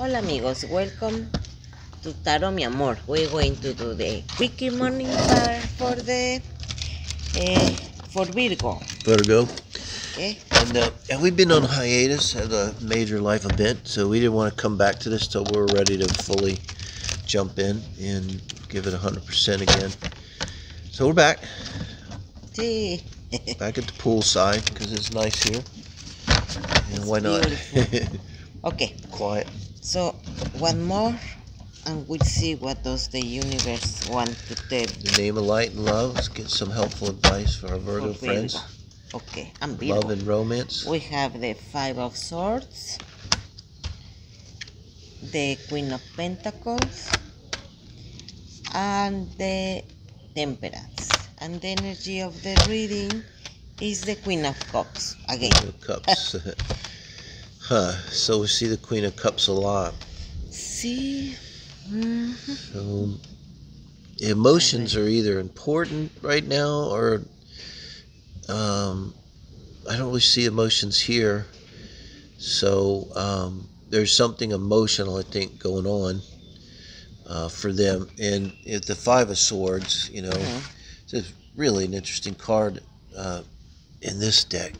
Hola amigos, welcome to Tarot Mi Amor. We're going to do the Quickie morning card for the for Virgo. Virgo. Okay. And we've been on hiatus at a major life event, so we didn't want to come back to this till we were ready to fully jump in and give it 100% again. So we're back. Sí. Back at the poolside because it's nice here. And why not? Okay. Quiet. So one more, and we'll see what does the universe want to tell. In the name of light and love, let's get some helpful advice for our Virgo friends. Okay, and Virgo. Love and romance. We have the Five of Swords, the Queen of Pentacles, and the Temperance. And the energy of the reading is the Queen of Cups again. Queen of Cups. So we see the Queen of Cups a lot. See? So emotions are either important right now or I don't really see emotions here. So there's something emotional, I think, going on for them. And if the Five of Swords, you know, it's really an interesting card in this deck.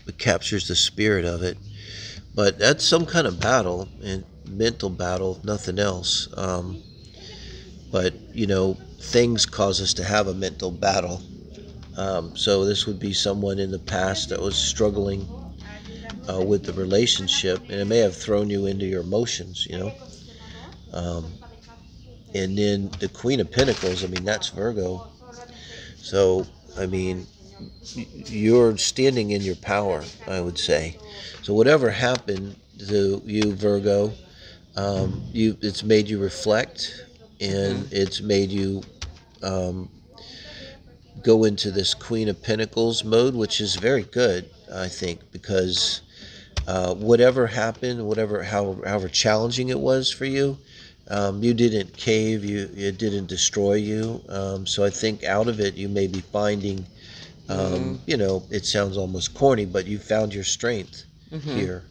It captures the spirit of it. But that's some kind of battle, and mental battle, if nothing else. But, you know, things cause us to have a mental battle. So this would be someone in the past that was struggling with the relationship, and it may have thrown you into your emotions, you know. And then the Queen of Pentacles, I mean, that's Virgo. So, I mean, you're standing in your power, I would say. So whatever happened to you, Virgo, it's made you reflect, and it's made you go into this Queen of Pentacles mode, which is very good, I think, because whatever happened, however challenging it was for you, you didn't cave, it didn't destroy you. So I think out of it you may be finding, you know, it sounds almost corny, but you found your strength here.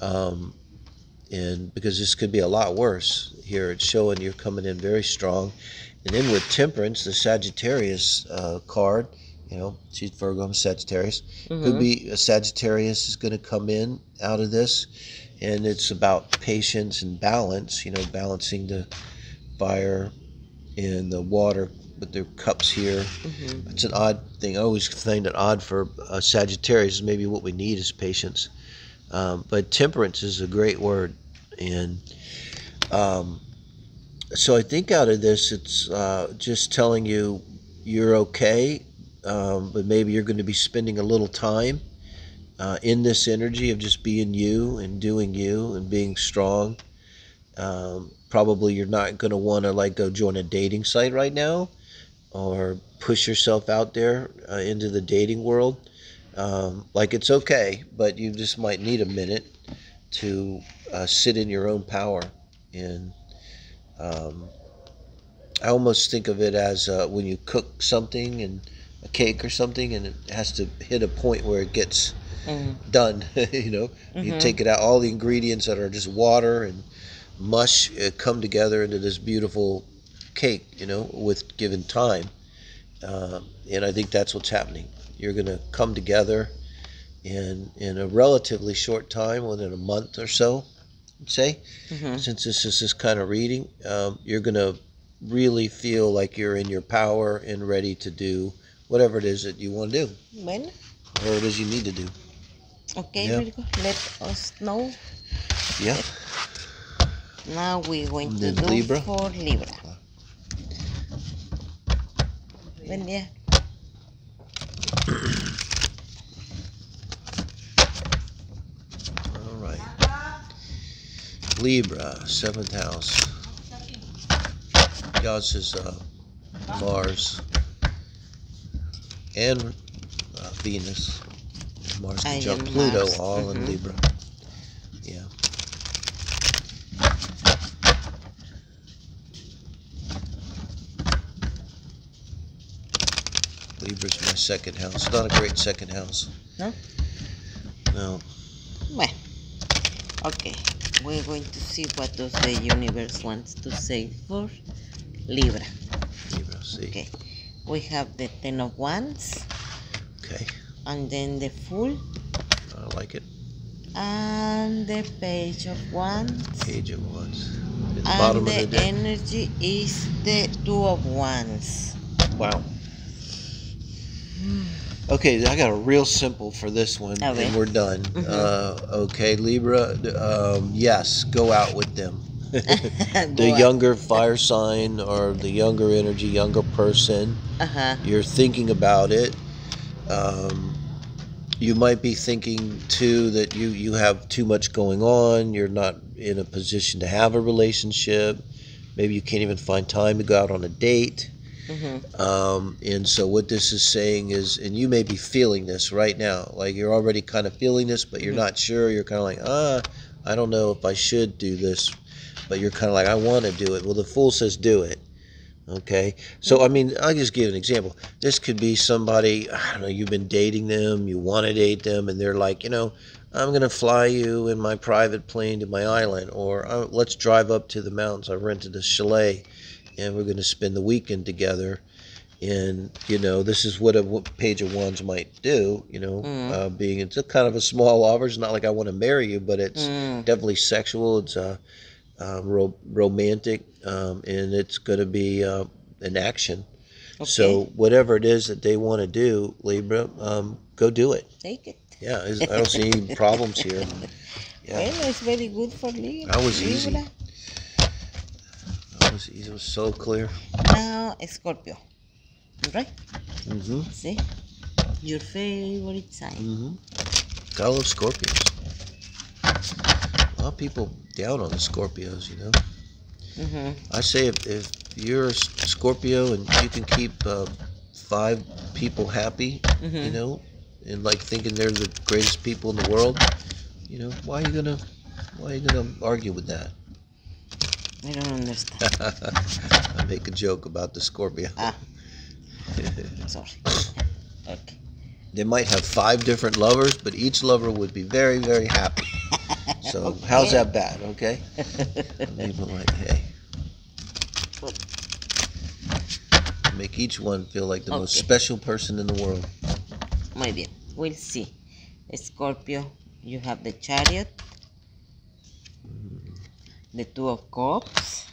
And because this could be a lot worse here, it's showing you're coming in very strong. And then with Temperance, the Sagittarius card, you know, she's Virgo, I'm Sagittarius. Could be a Sagittarius is going to come in out of this. And it's about patience and balance, you know, balancing the fire and the water with their cups here. It's an odd thing. I always find it odd for Sagittarius. Maybe what we need is patience. But temperance is a great word. And so I think out of this, it's just telling you you're okay, but maybe you're going to be spending a little time in this energy of just being you and doing you and being strong. Probably you're not going to want to like go join a dating site right now or push yourself out there into the dating world. Like it's okay, but you just might need a minute to sit in your own power. And I almost think of it as when you cook something, and a cake or something, and it has to hit a point where it gets done. You know, you take it out, all the ingredients that are just water and mush come together into this beautiful cake, you know, with given time. And I think that's what's happening. You're going to come together in a relatively short time, within a month or so, I'd say. Since this is this kind of reading, you're going to really feel like you're in your power and ready to do whatever it is that you want to do. Bueno. Whatever it is you need to do. Okay, Virgo, let us know. Yeah. Now we're going to do Libra. for Libra. Buen día. All right. Libra, 7th house. Yours is Mars and Venus. Mars conjunct Pluto, all in Libra. Yeah. Libra's my second house. Not a great second house. No? No. Bueno. Okay, we're going to see what does the universe wants to say for Libra. Libra, see. Okay, we have the Ten of Wands. Okay. And then the Fool. I like it. And the Page of Wands. Page of Wands. At the and bottom the of the deck. energy is the Two of Wands. Wow. Okay, I got a real simple for this one, and we're done. Okay, Libra, yes, go out with them. The younger fire sign or the younger energy, younger person, you're thinking about it. You might be thinking, too, that you have too much going on. You're not in a position to have a relationship. Maybe you can't even find time to go out on a date. And so what this is saying is, and you may be feeling this right now, like you're already kind of feeling this, but you're not sure. You're kind of like, I don't know if I should do this, but you're kind of like, I want to do it. Well, the Fool says do it. Okay, so I mean, I'll just give an example. This could be somebody, I don't know, you've been dating them, you want to date them, and they're like, I'm going to fly you in my private plane to my island, or let's drive up to the mountains. I rented a chalet, and we're going to spend the weekend together. And, this is what a Page of Wands might do, being it's a kind of a small offer. It's not like I want to marry you, but it's definitely sexual. It's romantic, and it's going to be an action. Okay. So whatever it is that they want to do, Libra, go do it. Take it. Yeah, I don't see any problems here. Yeah. Well, it's very good for Libra. That was easy. It was so clear. Now, Scorpio. Right? See? Your favorite sign. I love Scorpios. A lot of people down on the Scorpios, I say if you're a Scorpio and you can keep 5 people happy, and like thinking they're the greatest people in the world, why are you gonna argue with that? I don't understand. I make a joke about the Scorpio. Sorry. Okay. They might have 5 different lovers, but each lover would be very, very happy. So okay. How's that bad? Okay. People like, hey, make each one feel like the most special person in the world. Muy bien. We'll see. Scorpio, you have the Chariot, the Two of Cups,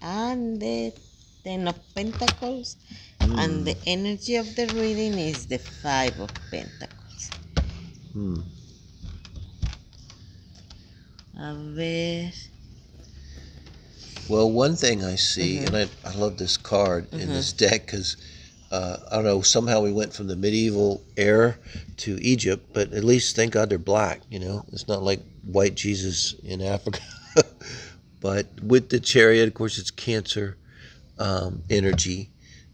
and the Ten of Pentacles, and the energy of the reading is the Five of Pentacles. A ver. Well, one thing I see, and I love this card in this deck because, I don't know, somehow we went from the medieval era to Egypt, but at least, thank God, they're black, It's not like white Jesus in Africa. But with the Chariot, of course, it's Cancer energy.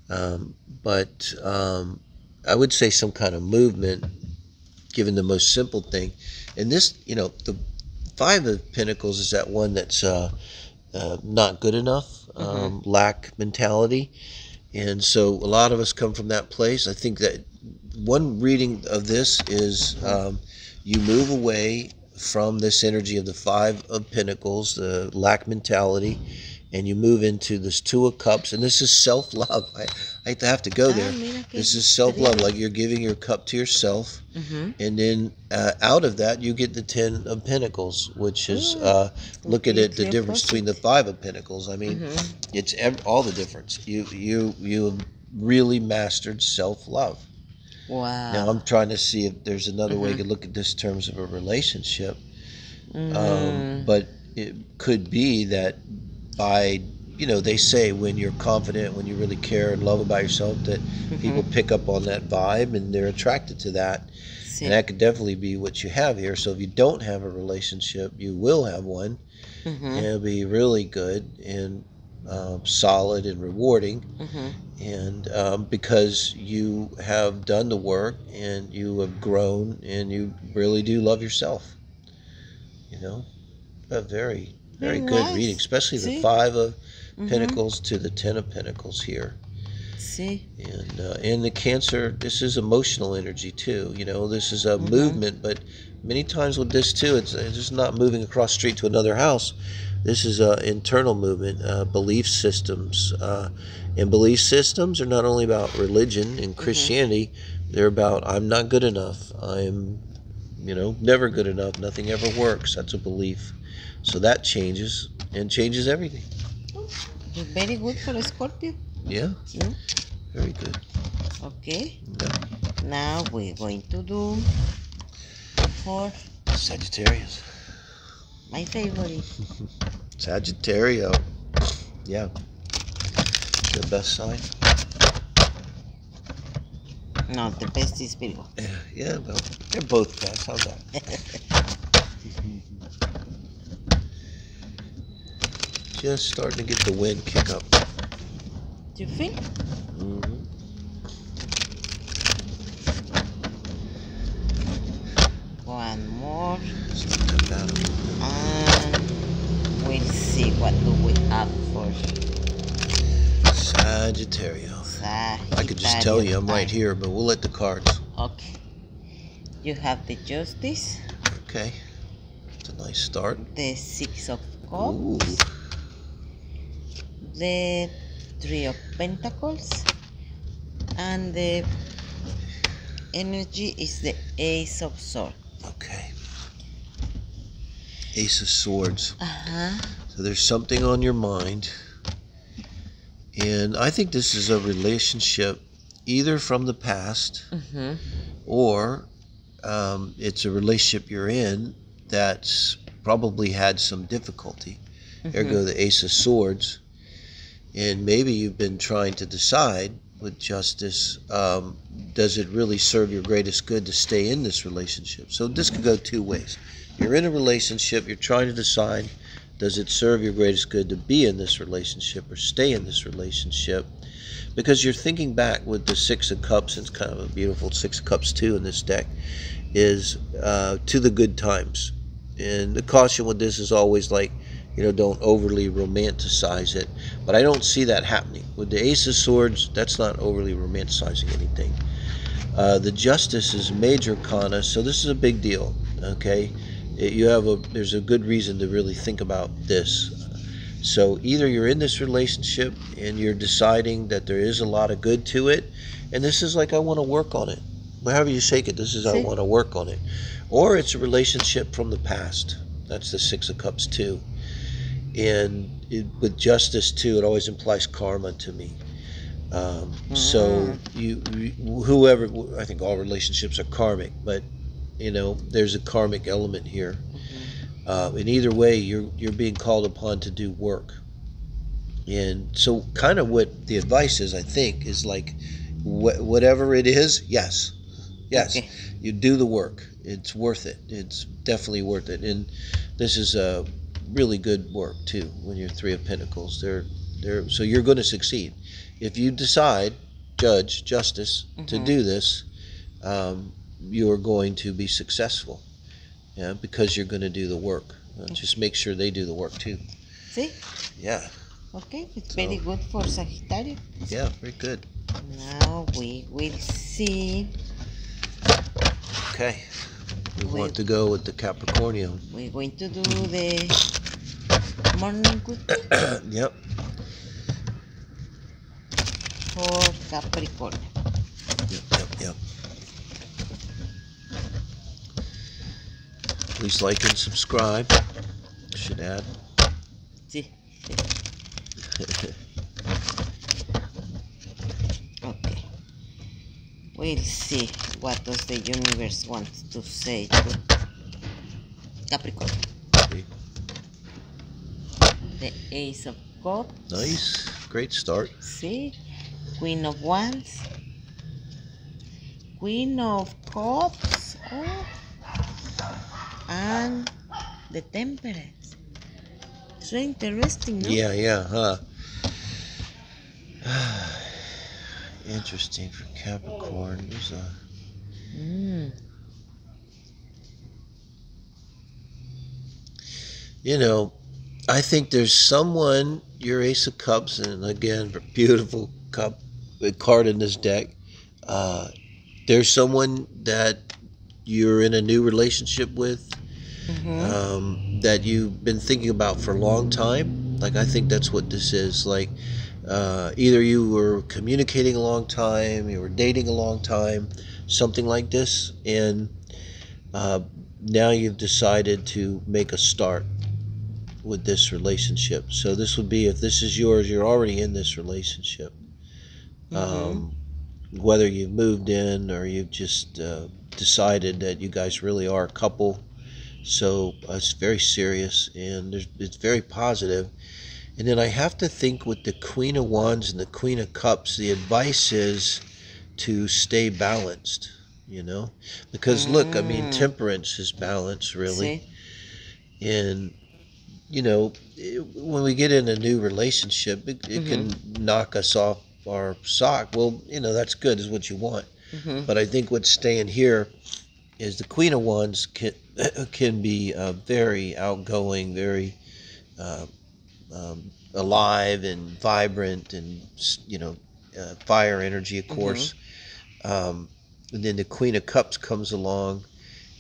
But I would say some kind of movement, given the most simple thing. And this, the Five of Pentacles is that one that's not good enough, lack mentality. And so a lot of us come from that place. I think that one reading of this is you move away from this energy of the Five of Pentacles, the lack mentality, and you move into this Two of Cups, and this is self-love. I have to go there. This is self-love, like you're giving your cup to yourself, and then out of that you get the Ten of Pentacles, which is look at it, the difference between the Five of Pentacles. I mean, it's all the difference. You have really mastered self-love. Wow. Now I'm trying to see if there's another way to look at this in terms of a relationship, but it could be that by, they say when you're confident, when you really care and love about yourself, that people pick up on that vibe and they're attracted to that. And that could definitely be what you have here. So if you don't have a relationship, you will have one, and it'll be really good and solid and rewarding. And because you have done the work and you have grown and you really do love yourself. A very good reading, especially the Five of Pentacles to the Ten of Pentacles here. See? And the Cancer, this is emotional energy too. You know, this is a movement, but many times with this too, it's just not moving across the street to another house. This is a internal movement, belief systems, and belief systems are not only about religion and Christianity. They're about I'm not good enough. I'm, never good enough. Nothing ever works. That's a belief. So that changes and changes everything. It's very good for a Scorpio. Yeah. Very good. Okay. Yeah. Now we're going to do for Sagittarius. my favorite. Sagittario. Yeah. The best sign. No, the best is Virgo. Yeah, well, they're both best. How's that? Just starting to get the wind kick up. Do you feel? One more. And we'll see what do we have for Sagittario. I could just tell you I'm right here, but we'll let the cards. Okay. You have the Justice. Okay. It's a nice start. The Six of Cups. Ooh. The Three of Pentacles. And the energy is the Ace of Swords. Okay. Ace of Swords. Uh-huh. So there's something on your mind. And I think this is a relationship either from the past or it's a relationship you're in that's probably had some difficulty. There go the Ace of Swords. And maybe you've been trying to decide with Justice, does it really serve your greatest good to stay in this relationship? So this could go two ways. You're in a relationship, you're trying to decide, does it serve your greatest good to be in this relationship or stay in this relationship? Because you're thinking back with the Six of Cups, it's kind of a beautiful Six of Cups too in this deck, is to the good times. And the caution with this is always like, don't overly romanticize it. But I don't see that happening. With the Ace of Swords, that's not overly romanticizing anything. The Justice is major arcana, so this is a big deal, okay? There's a good reason to really think about this. So either you're in this relationship and you're deciding that there is a lot of good to it, and this is like, I want to work on it. However you shake it, this is, I want to work on it. Or it's a relationship from the past. That's the Six of Cups too. And with Justice too, it always implies karma to me. So whoever, I think all relationships are karmic, but there's a karmic element here. In either way, you're being called upon to do work. And so kind of what the advice is, I think, is like, whatever it is, yes, okay. You do the work. It's worth it. It's definitely worth it. And this is a really good work too. When you're Three of Pentacles, so you're going to succeed if you decide, Justice, to do this. You're going to be successful, because you're going to do the work. Just make sure they do the work too. See? Yeah. Okay, it's very good for Sagittarius. Yeah, very good. Now we will see. Okay. We want to go with the Capricornian. We're going to do the morning quickie. Yep. For Capricorn. Yep. Please like and subscribe. Should add. Sí. Okay. We'll see what does the universe want to say to Capricorn. Okay. The Ace of Cups. Nice. Great start. See? Queen of Wands. Queen of Cups. Oh. And the Temperance. So interesting, no? Yeah, interesting for Capricorn. There's a I think there's someone, your Ace of Cups, and again, beautiful cup, card in this deck. There's someone that you're in a new relationship with, that you've been thinking about for a long time. Like, I think that's what this is. Like, either you were communicating a long time, you were dating a long time, something like this, and now you've decided to make a start with this relationship. So this would be, if this is yours, you're already in this relationship. Whether you've moved in or you've just decided that you guys really are a couple. So it's very serious, and it's very positive. And then I have to think with the Queen of Wands and the Queen of Cups, the advice is to stay balanced, you know? Because look, I mean, temperance is balance, really. See? And, you know, when we get in a new relationship, it can knock us off our sock. Well, you know, that's good, is what you want. But I think what's staying here is the Queen of Wands can be very outgoing, very alive and vibrant, and, you know, fire energy, of course. And then the Queen of Cups comes along,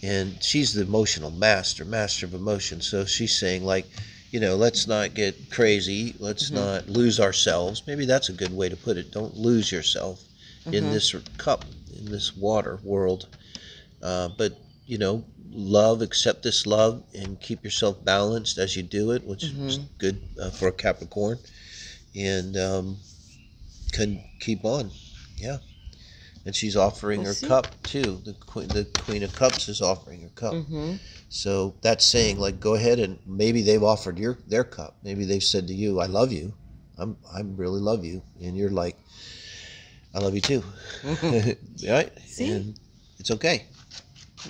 and she's the emotional master of emotion. So she's saying, like, you know, let's not get crazy. Let's not lose ourselves. Maybe that's a good way to put it. Don't lose yourself in this cup, in this water world. But, you know, love, accept this love, and keep yourself balanced as you do it, which is good for a Capricorn. And can keep on. Yeah. And she's offering her cup too. The Queen of Cups is offering her cup. So that's saying, like, go ahead, and maybe they've offered their cup. Maybe they've said to you, "I love you. I really love you," and you're like, "I love you too." Right? See? And it's okay.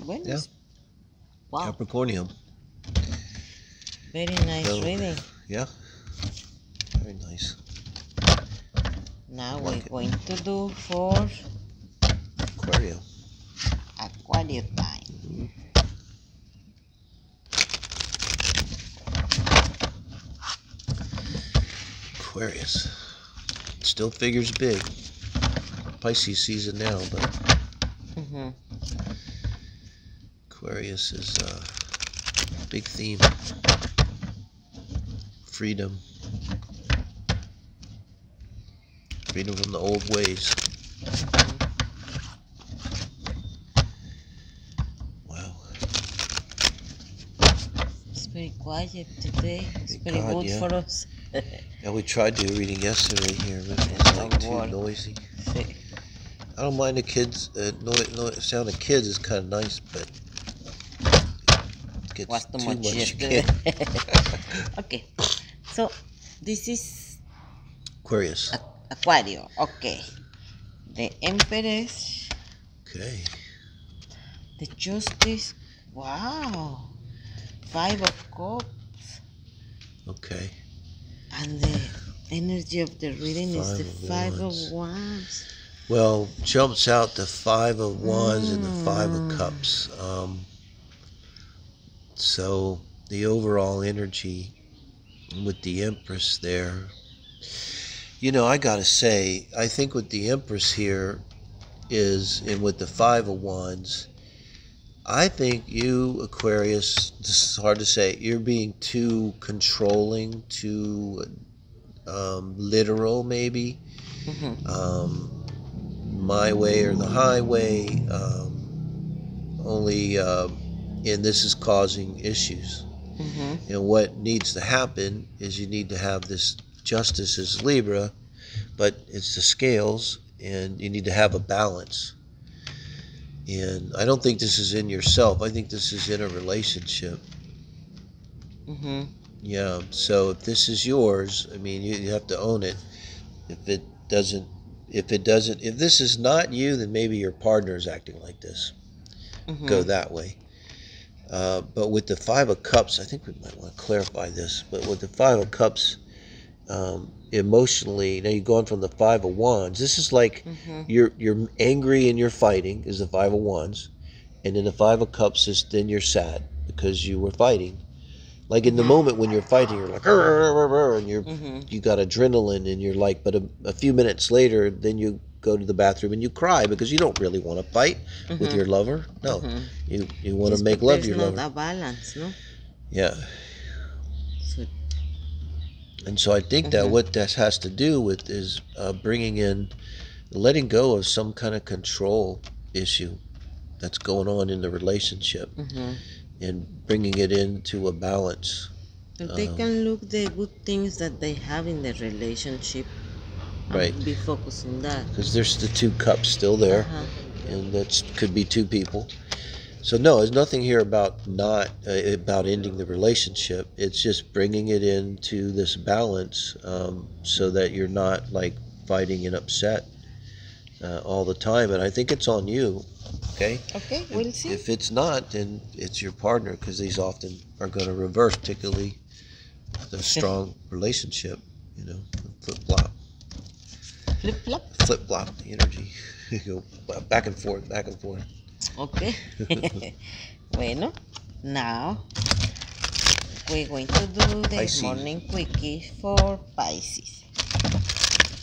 Bueno. Yeah. Wow. Capricornium. Very nice reading. Yeah. Very nice. Now we're going to do for Aquarius. Aquarius time. Aquarius. Still figures big. Pisces season now, but Aquarius is a big theme. Freedom. Freedom from the old ways. Wow. It's very quiet today. It's very God, good yeah. for us. Yeah, we tried to reading yesterday here, but it's like too noisy. Sí. I don't mind the kids. Sound of kids is kind of nice, but it gets Was too too much much yesterday. kid. Okay, so this is Aquarius. Aquario. Okay, the Empress, Okay. the Justice. Wow, 5 of Cups, Okay. and the energy of the reading is the Five 5 of of Wands. Well, jumps out the 5 of Wands and the 5 of Cups. So the overall energy with the Empress there. You know, I gotta say, I think with the Empress here is, and with the 5 of Wands, I think you, Aquarius, this is hard to say, you're being too controlling, too literal, maybe. My way or the highway, and this is causing issues. And what needs to happen is you need to have this Justice is Libra, but it's the scales, and you need to have a balance. And I don't think this is in yourself. I think this is in a relationship. Yeah, so if this is yours, I mean, you have to own it. If this is not you, then maybe your partner is acting like this. Go that way. But with the 5 of Cups, I think we might want to clarify this, but with the 5 of Cups, emotionally, now you're going from the 5 of Wands. This is like you're angry and you're fighting, is the 5 of Wands. And then the 5 of Cups is then you're sad because you were fighting. Like in the moment when you're fighting, you're like, and you got adrenaline, and you're like, but a few minutes later, then you go to the bathroom and you cry because you don't really want to fight with your lover. No, you want to make love to your lover. There's not a balance, no? Yeah. So, and so I think that what that has to do with is bringing in, letting go of some kind of control issue that's going on in the relationship, and bringing it into a balance. and they can look the good things that they have in the relationship, Right. be focused on that. Because there's the 2 cups still there, and that could be 2 people. So no, there's nothing here about not about ending the relationship. It's just bringing it into this balance, so that you're not like fighting and upset all the time. And I think it's on you. Okay. Okay, we'll see. If it's not, then it's your partner, because these often are going to reverse, particularly the strong relationship. You know, flip flop. Flip flop. Flip flop energy. You go back and forth, back and forth. Okay. Bueno, now we're going to do the Pisces. morning quickie for Pisces.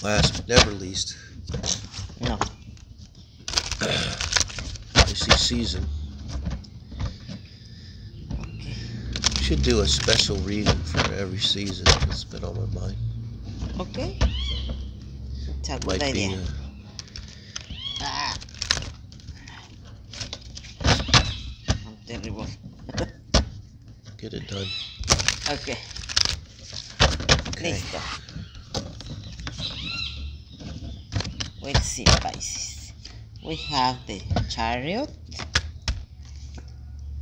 Last but never least, No. Pisces season. Should do a special reading for every season. It's been on my mind. Okay. It's a good Might be idea. Ah. I'm terrible. get it done. Okay. Okay. Listo. We'll see, Pisces. We have the Chariot,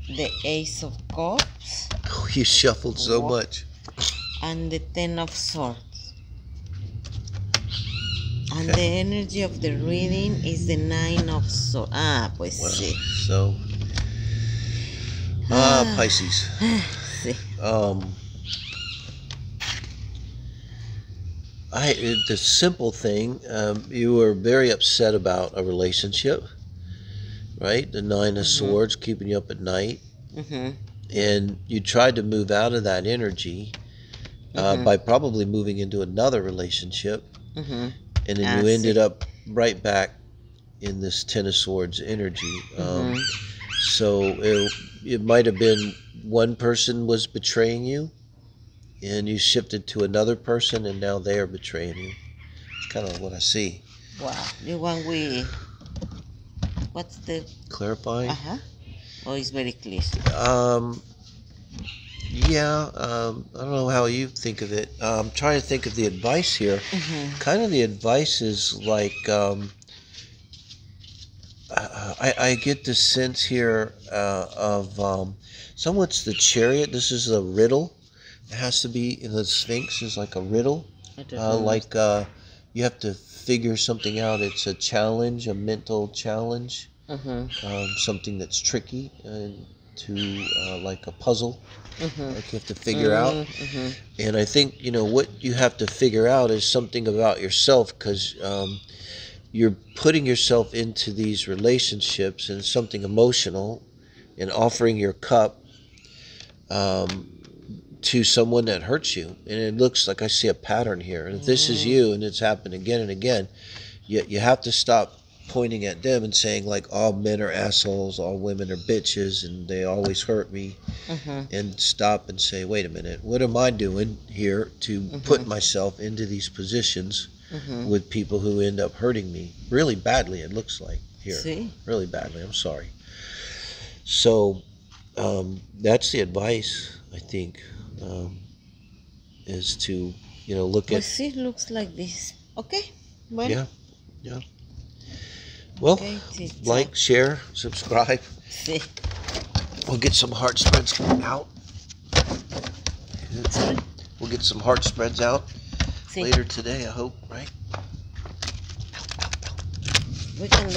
the Ace of Cups, Oh, you shuffled so What? much. and the Ten of Swords. And Okay. the energy of the reading is the Nine of Swords. Ah, pues Wow. sí. So, Pisces. Sí. The simple thing, you were very upset about a relationship, right? The Nine of Swords keeping you up at night, and you tried to move out of that energy by probably moving into another relationship, and then you ended up right back in this Ten of Swords energy. So it might have been one person was betraying you, and you shifted to another person, and now they are betraying you. It's kind of what I see. Wow. The one what's the... Clarifying? Oh, it's very clear. Yeah, I don't know how you think of it. I'm trying to think of the advice here. Kind of the advice is like, I get the sense here of somewhat's the Chariot. This is a riddle. It has to be, the Sphinx is like a riddle. Like you have to figure something out. It's a challenge, a mental challenge, something that's tricky, like a puzzle. Like you have to figure out. And I think, what you have to figure out is something about yourself, because you're putting yourself into these relationships and something emotional, and offering your cup to someone that hurts you. And it looks like I see a pattern here. And if this is you and it's happened again and again, you have to stop pointing at them and saying like all men are assholes, all women are bitches, and they always hurt me. And stop and say, wait a minute, what am I doing here to put myself into these positions with people who end up hurting me really badly? It looks like here. Sí. Really badly. I'm sorry. So that's the advice, I think, is to look at. Pues sí, looks like this. Okay. Bueno. Yeah. Well, Okay, like, share, subscribe. Sí. We'll get some heart spreads out. We'll get some heart spreads out Sí. later today, I hope, right? We can